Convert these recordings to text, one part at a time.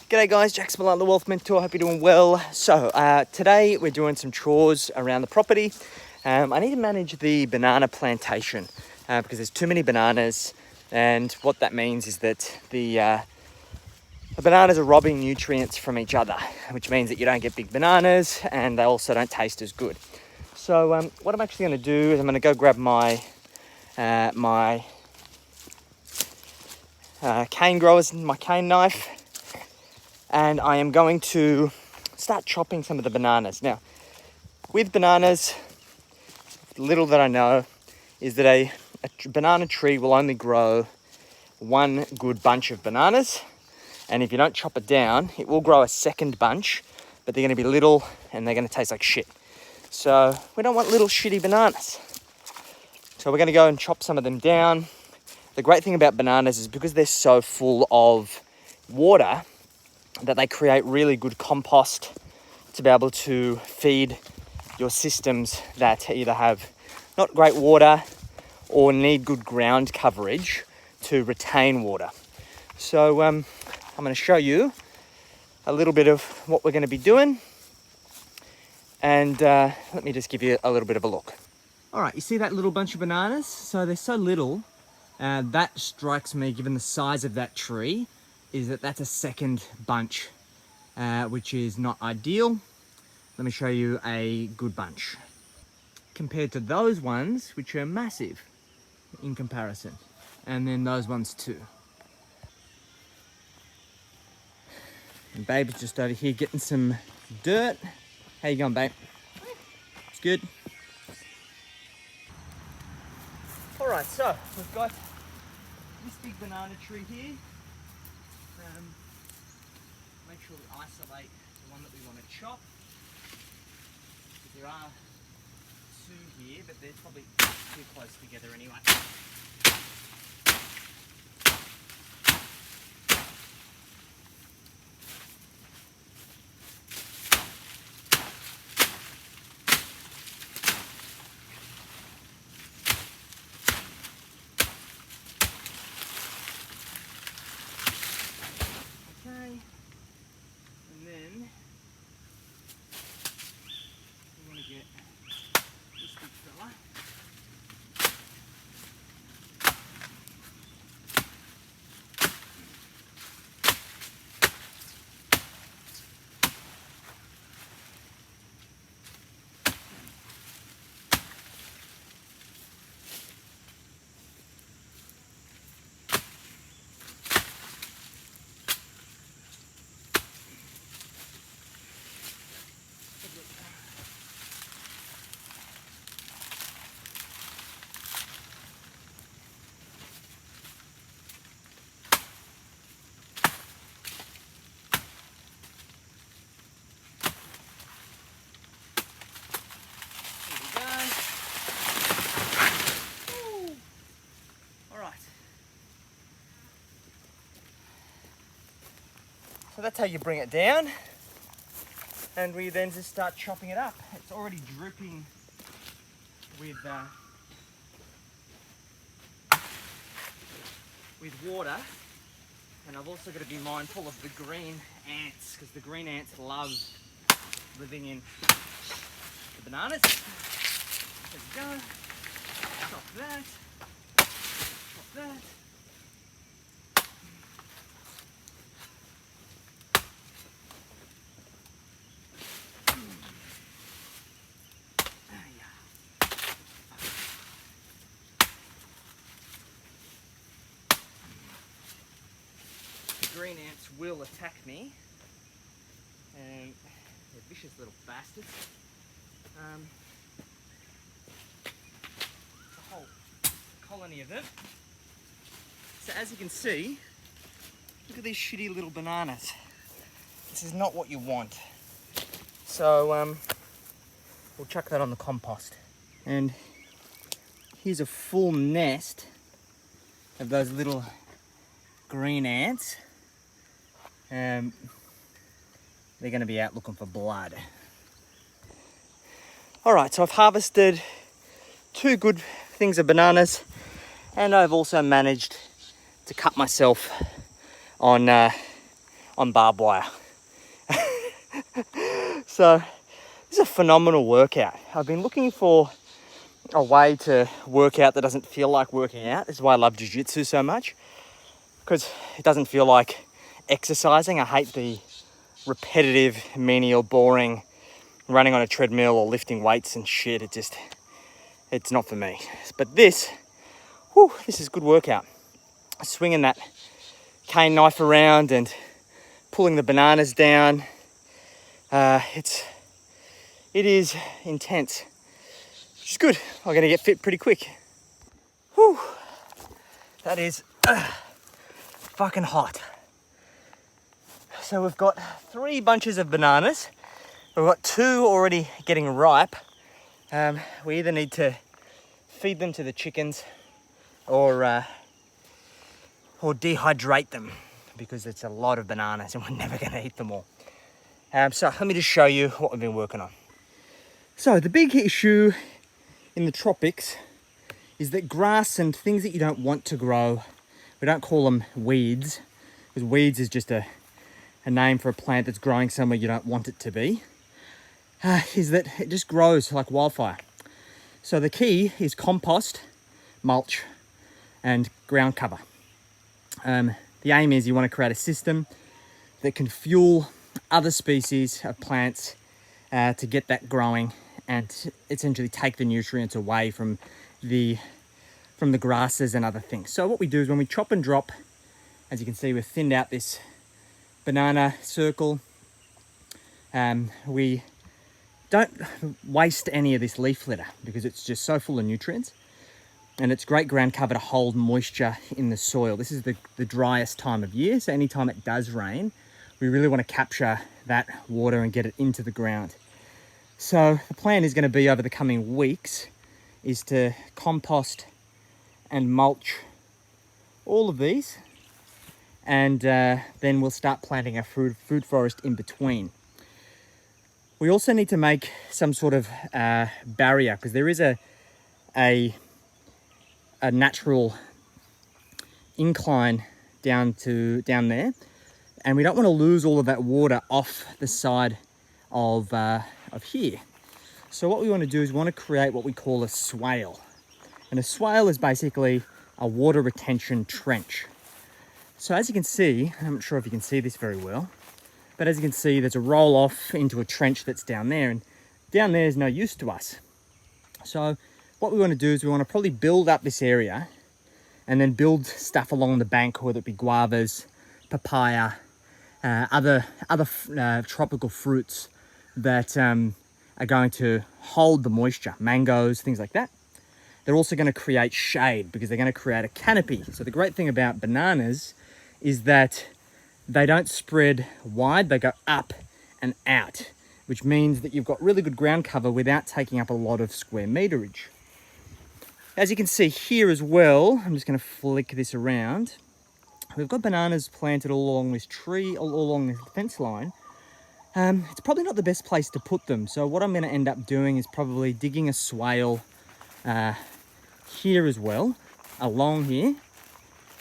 G'day guys, Jack Smillan, the Wealth Mentor. Hope you're doing well. So today we're doing some chores around the property. I need to manage the banana plantation because there's too many bananas, and what that means is that the bananas are robbing nutrients from each other, which means that you don't get big bananas and they also don't taste as good. So what I'm actually going to do is I'm going to go grab my cane growers, my cane knife, and I am going to start chopping some of the bananas. Now, with bananas, the little that I know is that a banana tree will only grow one good bunch of bananas, and if you don't chop it down, it will grow a second bunch, but they're going to be little and they're going to taste like shit. So we don't want little shitty bananas. So we're going to go and chop some of them down. The great thing about bananas is because they're so full of water that they create really good compost to be able to feed your systems that either have not great water or need good ground coverage to retain water. So I'm going to show you a little bit of what we're going to be doing, and let me just give you a little bit of a look. All right, you see that little bunch of bananas? So they're so little, that strikes me, given the size of that tree, is that that's a second bunch, which is not ideal. Let me show you a good bunch compared to those ones, which are massive in comparison, and then those ones too. And Babe's just over here getting some dirt. How you going, babe? It's good. All right, so we've got this big banana tree here. Make sure we isolate the one that we want to chop. There are two here, but they're probably too close together anyway. Okay, and then we want to get this big fella. So that's how you bring it down, and we then just start chopping it up. It's already dripping with water, and I've also got to be mindful of the green ants, because the green ants love living in the bananas. There we go. Chop that. Chop that. Green ants will attack me, and they're vicious little bastards. A whole colony of them. So as you can see, look at these shitty little bananas. This is not what you want. So we'll chuck that on the compost. And here's a full nest of those little green ants. They're going to be out looking for blood. All right, so I've harvested 2 good things of bananas, and I've also managed to cut myself on on barbed wire. So this is a phenomenal workout. I've been looking for a way to work out that doesn't feel like working out. This is why I love jiu-jitsu so much, because it doesn't feel like exercising. I hate the repetitive, menial, boring running on a treadmill or lifting weights and shit. It's not for me. But this is a good workout. Swinging that cane knife around and pulling the bananas down. It is intense, which is good. I'm gonna get fit pretty quick. Whew. That is fucking hot. So we've got 3 bunches of bananas. We've got 2 already getting ripe. We either need to feed them to the chickens or dehydrate them, because it's a lot of bananas and we're never gonna eat them all. So let me just show you what we've been working on. So the big issue in the tropics is that grass and things that you don't want to grow, we don't call them weeds, because weeds is just a name for a plant that's growing somewhere you don't want it to be, is that it just grows like wildfire. So the key is compost, mulch, and ground cover. The aim is you want to create a system that can fuel other species of plants to get that growing and essentially take the nutrients away from the grasses and other things. So what we do is when we chop and drop, as you can see, we've thinned out this banana circle. We don't waste any of this leaf litter because it's just so full of nutrients, and it's great ground cover to hold moisture in the soil. This is the driest time of year, so anytime it does rain, we really want to capture that water and get it into the ground. So the plan is going to be over the coming weeks is to compost and mulch all of these, and then we'll start planting a food forest in between. We also need to make some sort of barrier, because there is a natural incline down there, and we don't want to lose all of that water off the side of here. So what we want to do is we want to create what we call a swale, and a swale is basically a water retention trench. So as you can see, I'm not sure if you can see this very well, but as you can see, there's a roll off into a trench that's down there, and down there is no use to us. So what we want to do is we want to probably build up this area and then build stuff along the bank, whether it be guavas, papaya, other tropical fruits that are going to hold the moisture, mangoes, things like that. They're also going to create shade because they're going to create a canopy. So the great thing about bananas is that they don't spread wide, they go up and out, which means that you've got really good ground cover without taking up a lot of square meterage. As you can see here as well, I'm just going to flick this around. We've got bananas planted all along this tree, all along the fence line. It's probably not the best place to put them. So what I'm going to end up doing is probably digging a swale here as well, along here.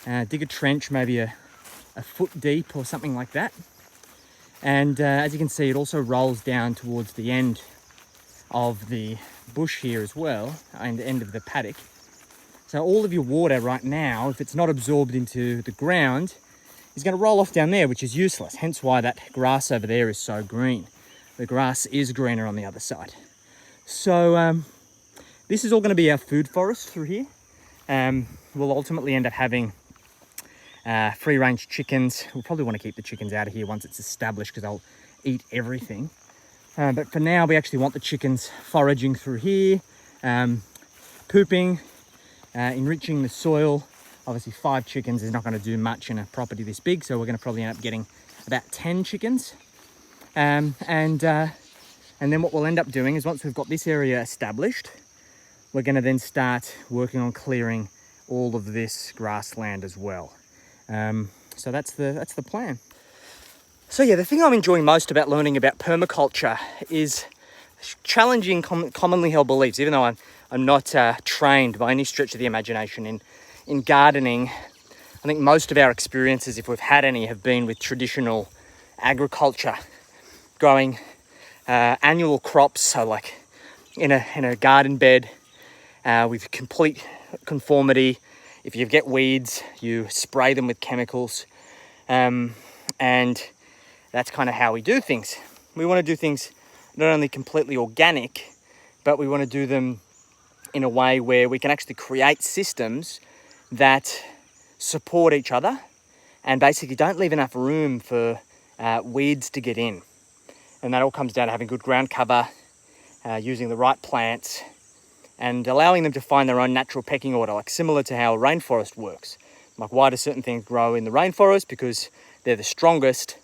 Dig a trench, maybe a foot deep or something like that. And as you can see, it also rolls down towards the end of the bush here as well, and the end of the paddock. So all of your water right now, if it's not absorbed into the ground, is going to roll off down there, which is useless. Hence why that grass over there is so green. The grass is greener on the other side. So this is all going to be our food forest through here. We'll ultimately end up having free-range chickens. We'll probably want to keep the chickens out of here once it's established because they'll eat everything. But for now, we actually want the chickens foraging through here, pooping, enriching the soil. Obviously 5 chickens is not going to do much in a property this big, so we're going to probably end up getting about 10 chickens. And then what we'll end up doing is once we've got this area established, we're going to then start working on clearing all of this grassland as well. So that's the plan. So yeah, the thing I'm enjoying most about learning about permaculture is challenging commonly held beliefs. Even though I'm not trained by any stretch of the imagination in gardening, I think most of our experiences, if we've had any, have been with traditional agriculture, growing annual crops, so like in a garden bed with complete conformity. If you get weeds, you spray them with chemicals, and that's kind of how we do things. We want to do things not only completely organic, but we want to do them in a way where we can actually create systems that support each other and basically don't leave enough room for weeds to get in. And that all comes down to having good ground cover, using the right plants, and allowing them to find their own natural pecking order, like similar to how a rainforest works. Like, why do certain things grow in the rainforest? Because they're the strongest,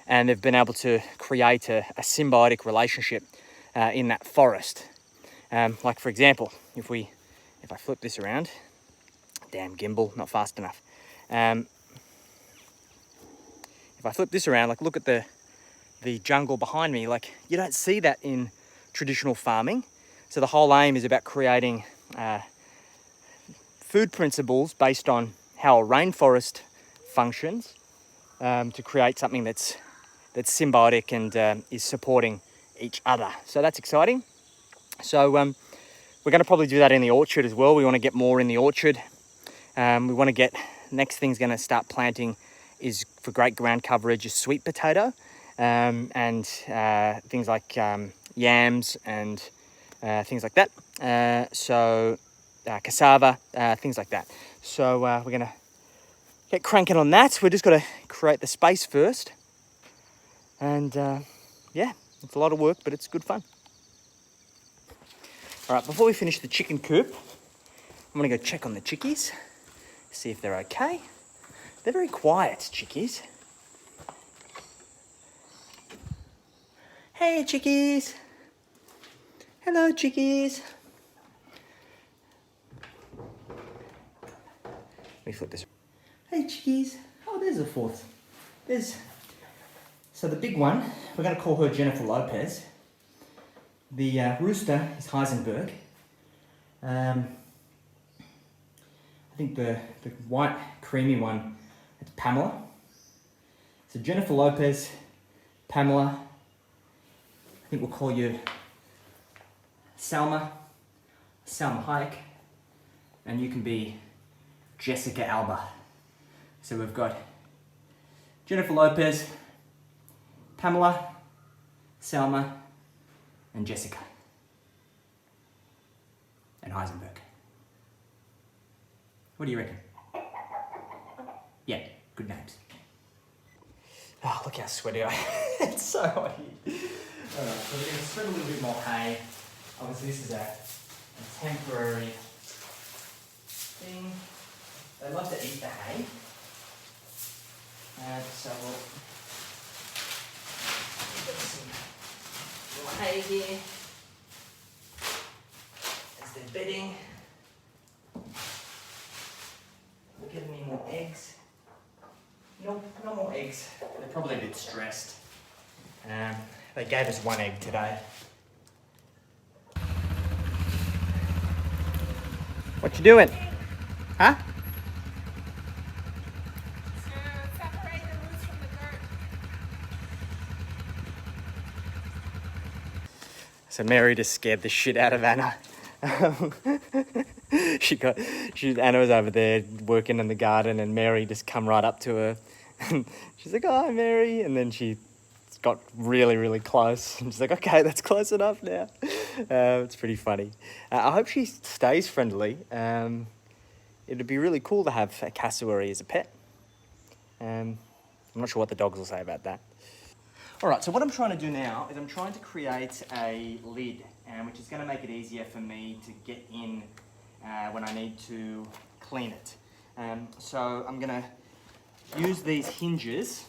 and they've been able to create a symbiotic relationship in that forest. Like, for example, if I flip this around, damn gimbal, not fast enough. If I flip this around, like, look at the jungle behind me. Like, you don't see that in traditional farming. So the whole aim is about creating food principles based on how a rainforest functions, to create something that's symbiotic and is supporting each other. So that's exciting. So we're going to probably do that in the orchard as well. We want to get more in the orchard. We want to get, next thing's going to start planting is, for great ground coverage, is sweet potato, and things like yams and things like that. Cassava, things like that. So we're going to get cranking on that. We're just got to create the space first. And yeah, it's a lot of work, but it's good fun. All right, before we finish the chicken coop, I'm going to go check on the chickies, see if they're okay. They're very quiet, chickies. Hey, chickies. Hello, chickies. Let me flip this. Hey, chickies. Oh, there's a fourth. So the big one, we're going to call her Jennifer Lopez. The rooster is Heisenberg. I think the white creamy one, it's Pamela. So Jennifer Lopez, Pamela. I think we'll call you Salma Hayek, and you can be Jessica Alba. So we've got Jennifer Lopez, Pamela, Salma, and Jessica, and Heisenberg. What do you reckon? Yeah, good names. Oh, look how sweaty I am. It's so hot here. Alright, so we're going to spread a little bit more hay. Obviously this is a temporary thing. They love to eat the hay. So we'll put some more hay here as they're bedding. We'll give them any more eggs. Nope, no more eggs. They're probably a bit stressed. They gave us one egg today. What you doing? Huh? Separate the roots from the dirt. So Mary just scared the shit out of Anna. Anna was over there working in the garden, and Mary just come right up to her. And she's like, "Oh, hi, Mary," and then she got really, really close. And she's like, "Okay, that's close enough now." It's pretty funny. I hope she stays friendly. It'd be really cool to have a cassowary as a pet. I'm not sure what the dogs will say about that. All right, so what I'm trying to do now is I'm trying to create a lid, which is going to make it easier for me to get in when I need to clean it. So I'm going to use these hinges.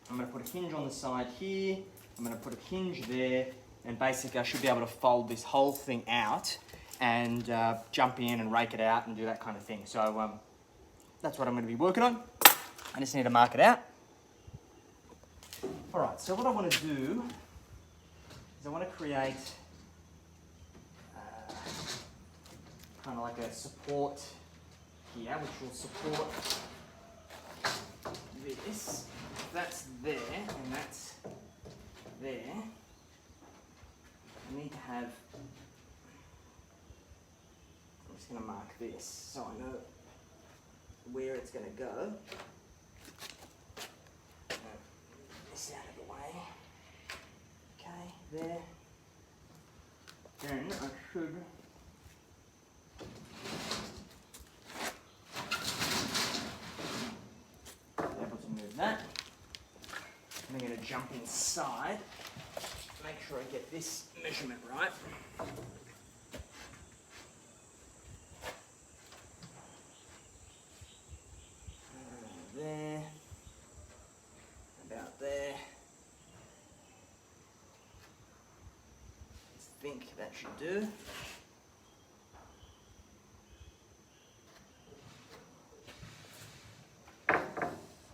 I'm going to put a hinge on the side here. I'm going to put a hinge there, and basically I should be able to fold this whole thing out and jump in and rake it out and do that kind of thing. So that's what I'm going to be working on. I just need to mark it out. All right, so what I want to do is I want to create kind of like a support here, which will support this. if that's there and that's there, I need to have, I'm just going to mark this so I know where it's going to go. This out of the way. Okay, there. Then I should be able to move that. And I'm going to jump inside, make sure I get this measurement right. There, about there. I think that should do.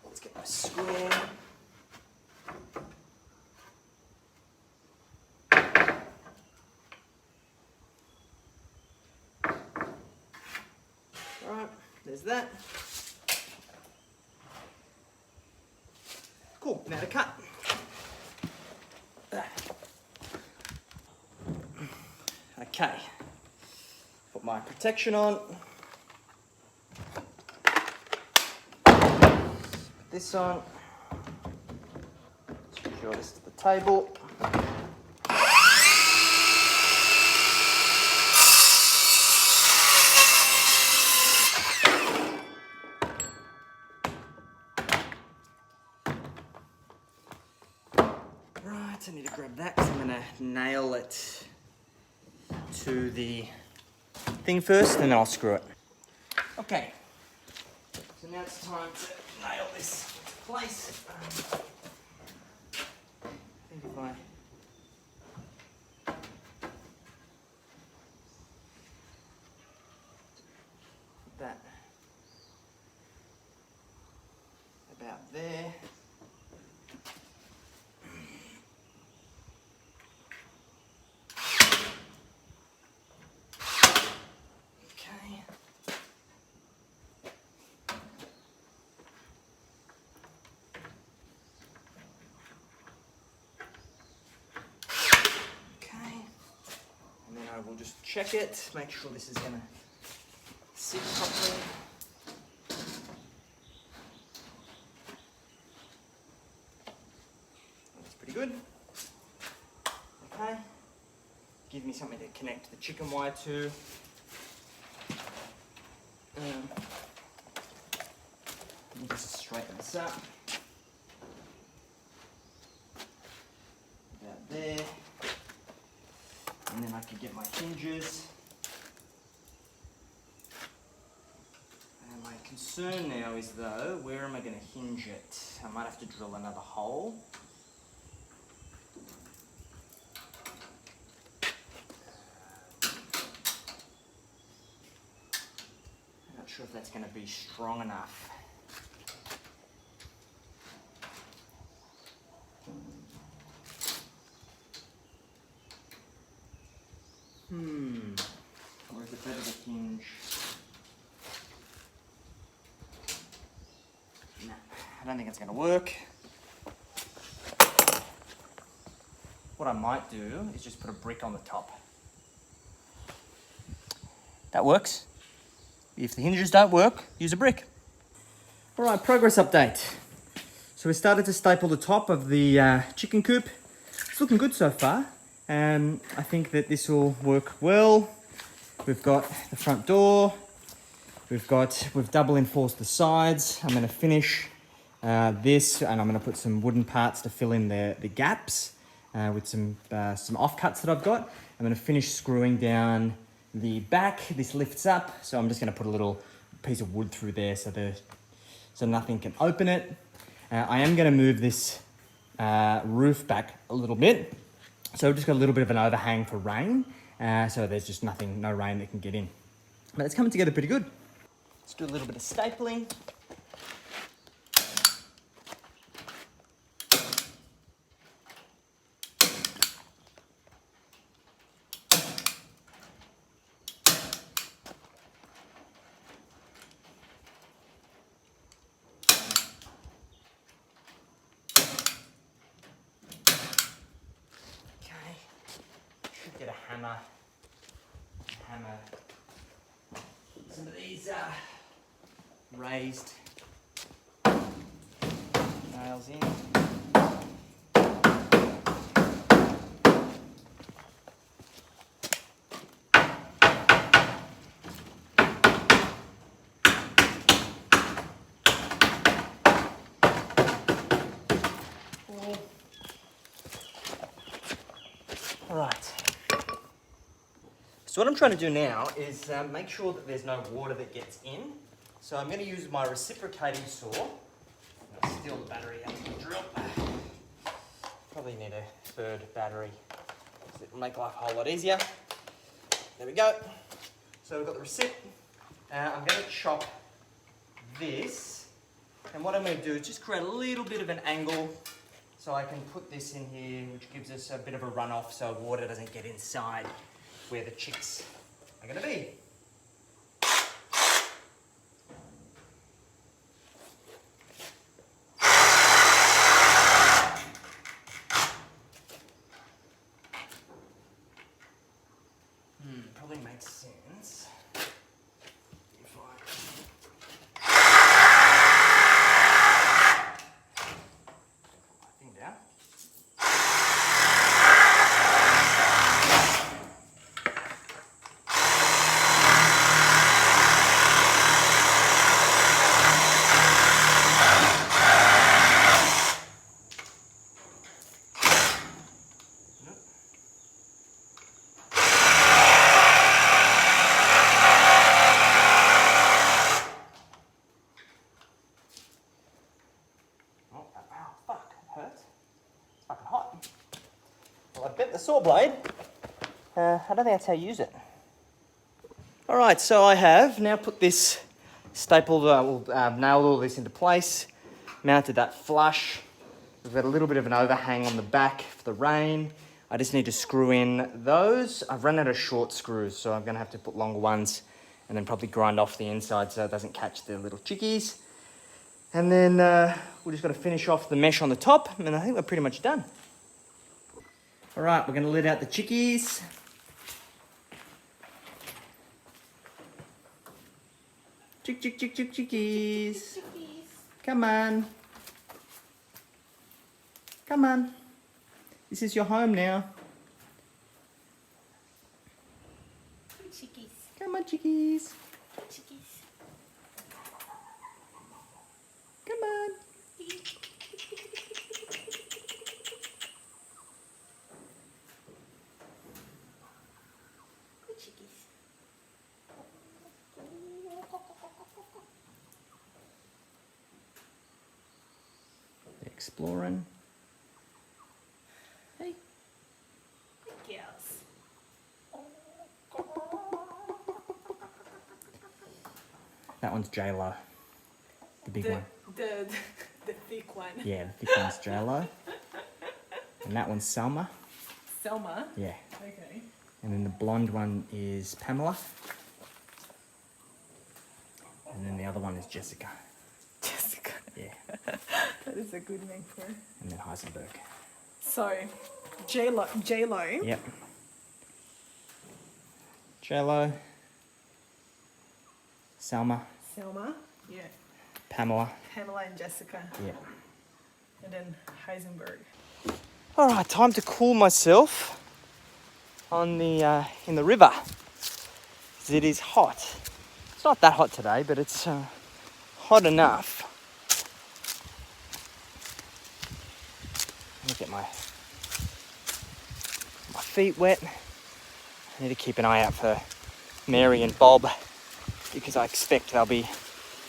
Let's get my square. Alright, there's that. Cool, now to cut. Okay, put my protection on. Put this on. Secure this to the table. Right, I need to grab that because I'm going to nail it to the thing first and then I'll screw it. Okay, so now it's time to nail this into place. I think if I put that about there. I will just check it, make sure this is going to sit properly. That's pretty good. Okay. Give me something to connect the chicken wire to. Let me just straighten this up. About there. And then I could get my hinges. And my concern now is though, where am I going to hinge it? I might have to drill another hole. I'm not sure if that's going to be strong enough. Or is it better to hinge? No, I don't think it's going to work. What I might do is just put a brick on the top. That works. If the hinges don't work, use a brick. All right, progress update. So we started to staple the top of the chicken coop. It's looking good so far. I think that this will work well. We've got the front door. We've double enforced the sides. I'm going to finish this, and I'm going to put some wooden parts to fill in the gaps with some offcuts that I've got. I'm going to finish screwing down the back. This lifts up, so I'm just going to put a little piece of wood through there so nothing can open it. I am going to move this roof back a little bit. So we've just got a little bit of an overhang for rain, so there's just no rain that can get in. But it's coming together pretty good. Let's do a little bit of stapling. hammer some of these raised nails in. Alright, so what I'm trying to do now is make sure that there's no water that gets in. So I'm going to use my reciprocating saw. I'll steal the battery out of the drill. Probably need a third battery because it'll make life a whole lot easier. There we go. So we've got the recip. I'm going to chop this, and what I'm going to do is just create a little bit of an angle so I can put this in here, which gives us a bit of a runoff so water doesn't get inside where the chicks are going to be. Probably makes sense if thing down. The saw blade, I don't think that's how you use it. Alright, so I have now put this stapled, nailed all this into place, mounted that flush. We've got a little bit of an overhang on the back for the rain. I just need to screw in those. I've run out of short screws, so I'm going to have to put longer ones and then probably grind off the inside so it doesn't catch the little chickies. And then we're just going to finish off the mesh on the top, and I think we're pretty much done. All right, we're going to let out the chickies. Chickies. Chickies. Come on. Come on. This is your home now. Chickies. Come on, chickies. Chickies. Come on. Exploring. Hey. Girls. That one's J-Lo. The big one. The thick one. Yeah, the thick one's J-Lo. And that one's Selma. Selma? Yeah. Okay. And then the blonde one is Pamela. And then the other one is Jessica. Jessica. Yeah. That is a good name for her. And then Heisenberg. So, J-Lo. Yep. J-Lo. Selma. Selma. Yeah. Pamela. Pamela and Jessica. Yeah. And then Heisenberg. All right, time to cool myself on the in the river. 'Cause it is hot. It's not that hot today, but it's hot enough. Let me get my feet wet. I need to keep an eye out for Mary and Bob because I expect they'll be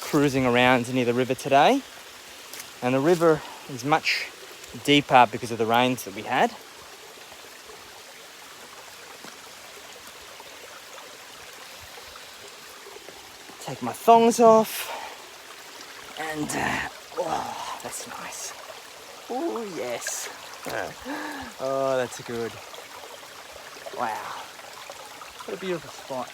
cruising around near the river today. And the river is much deeper because of the rains that we had. Take my thongs off and oh, that's nice. Oh yes. Oh, that's good. Wow. What a beautiful spot.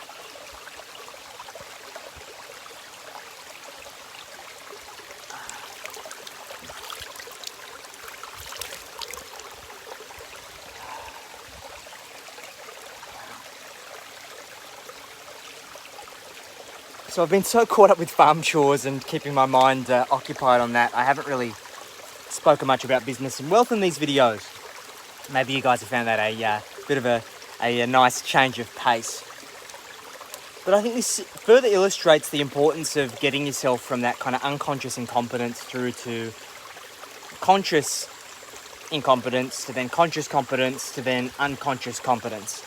So I've been so caught up with farm chores and keeping my mind occupied on that, I haven't really spoken much about business and wealth in these videos. Maybe you guys have found that a bit of a nice change of pace. But I think this further illustrates the importance of getting yourself from that kind of unconscious incompetence through to conscious incompetence, to then conscious competence, to then unconscious competence.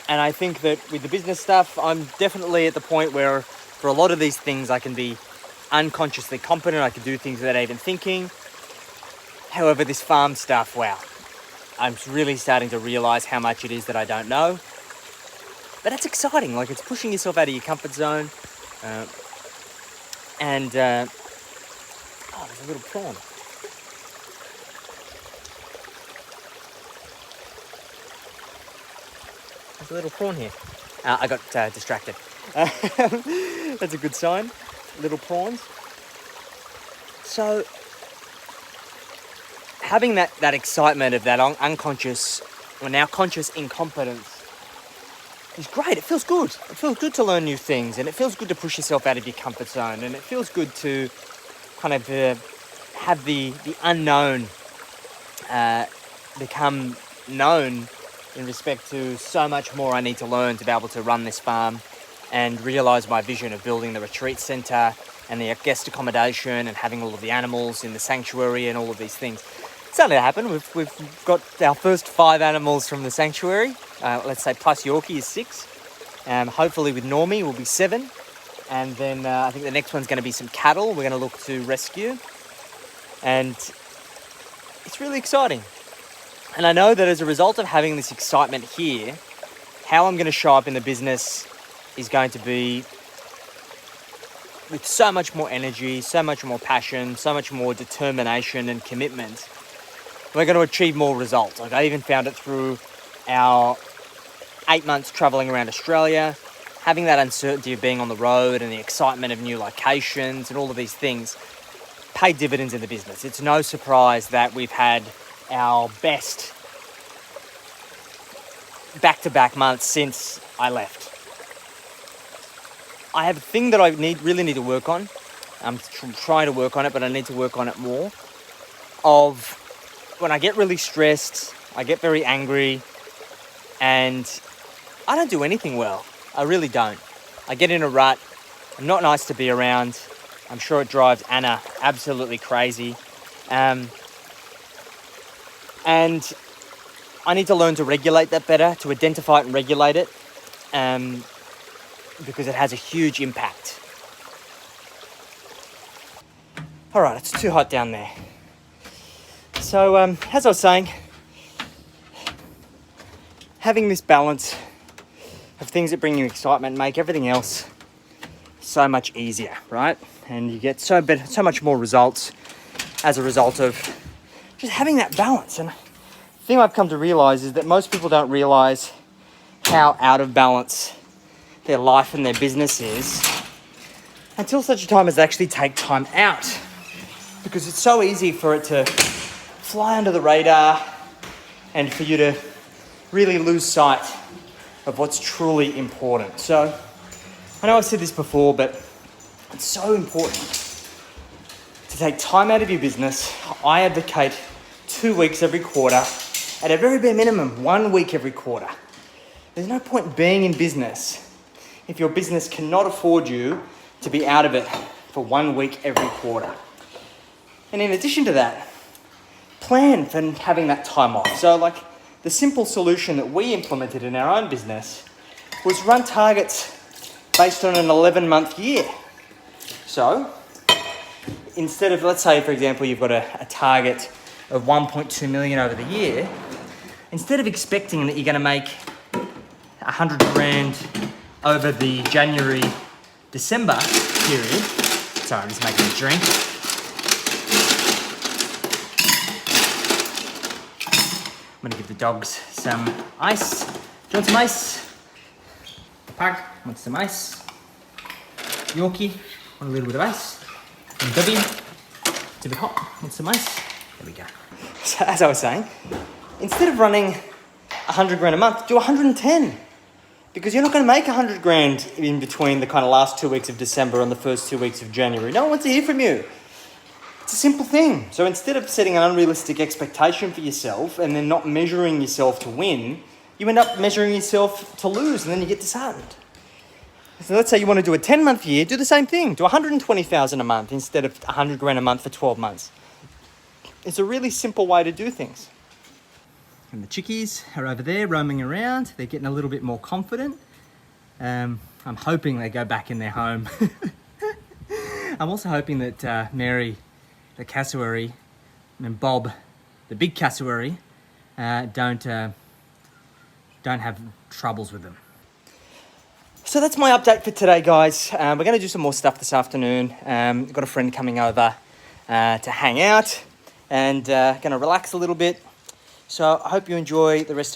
And I think that with the business stuff, I'm definitely at the point where for a lot of these things, I can be unconsciously competent. I can do things without even thinking. However, this farm stuff, wow, I'm really starting to realize how much it is that I don't know. But that's exciting. Like, it's pushing yourself out of your comfort zone. Oh, there's a little prawn. There's a little prawn here. I got distracted. That's a good sign. Little prawns. So, having that excitement of that unconscious, or now conscious incompetence is great. It feels good. It feels good to learn new things, and it feels good to push yourself out of your comfort zone, and it feels good to kind of have the unknown become known in respect to so much more I need to learn to be able to run this farm and realise my vision of building the retreat centre and the guest accommodation and having all of the animals in the sanctuary and all of these things. It's starting to happen. We've got our first 5 animals from the sanctuary. Let's say plus Yorkie is 6. Hopefully with Normie will be 7. And then I think the next one's going to be some cattle we're going to look to rescue. And it's really exciting. And I know that as a result of having this excitement here, how I'm going to show up in the business is going to be with so much more energy, so much more passion, so much more determination and commitment. We're going to achieve more results. Like, I even found it through our 8 months traveling around Australia, having that uncertainty of being on the road and the excitement of new locations and all of these things paid dividends in the business. It's no surprise that we've had our best back-to-back months since I left. I have a thing that I really need to work on. I'm trying to work on it, but I need to work on it more. Of when I get really stressed, I get very angry, and I don't do anything well. I really don't. I get in a rut. I'm not nice to be around. I'm sure it drives Anna absolutely crazy. And I need to learn to regulate that better, to identify it and regulate it, because it has a huge impact. All right, it's too hot down there. So, as I was saying, having this balance of things that bring you excitement make everything else so much easier, right? And you get so much more results as a result of just having that balance. And the thing I've come to realize is that most people don't realize how out of balance their life and their business is until such a time as they actually take time out, because it's so easy for it to fly under the radar and for you to really lose sight of what's truly important. So I know I've said this before, but it's so important to take time out of your business. I advocate 2 weeks every quarter, at a very bare minimum, 1 week every quarter. There's no point being in business if your business cannot afford you to be out of it for 1 week every quarter. And in addition to that, plan for having that time off. So like the simple solution that we implemented in our own business was run targets based on an 11-month year. So instead of, let's say, for example, you've got a target of 1.2 million over the year, instead of expecting that you're going to make 100 grand over the January-December period, sorry, I'm just making a drink. I'm going to give the dogs some ice. Do you want some ice? Pug wants some ice. Yorkie want a little bit of ice. And Debbie, it's a bit hot, wants some ice. There we go. So as I was saying, instead of running 100 grand a month, do 110. Because you're not going to make 100 grand in between the kind of last 2 weeks of December and the first 2 weeks of January. No one wants to hear from you. It's a simple thing. So instead of setting an unrealistic expectation for yourself and then not measuring yourself to win, you end up measuring yourself to lose, and then you get disheartened. So let's say you want to do a 10-month year, do the same thing. Do 120,000 a month instead of 100 grand a month for 12 months. It's a really simple way to do things. And the chickies are over there roaming around. They're getting a little bit more confident. I'm hoping they go back in their home. I'm also hoping that Mary, the cassowary, and Bob, the big cassowary, don't have troubles with them. So that's my update for today, guys. We're going to do some more stuff this afternoon. Got a friend coming over to hang out and going to relax a little bit. So I hope you enjoy the rest of your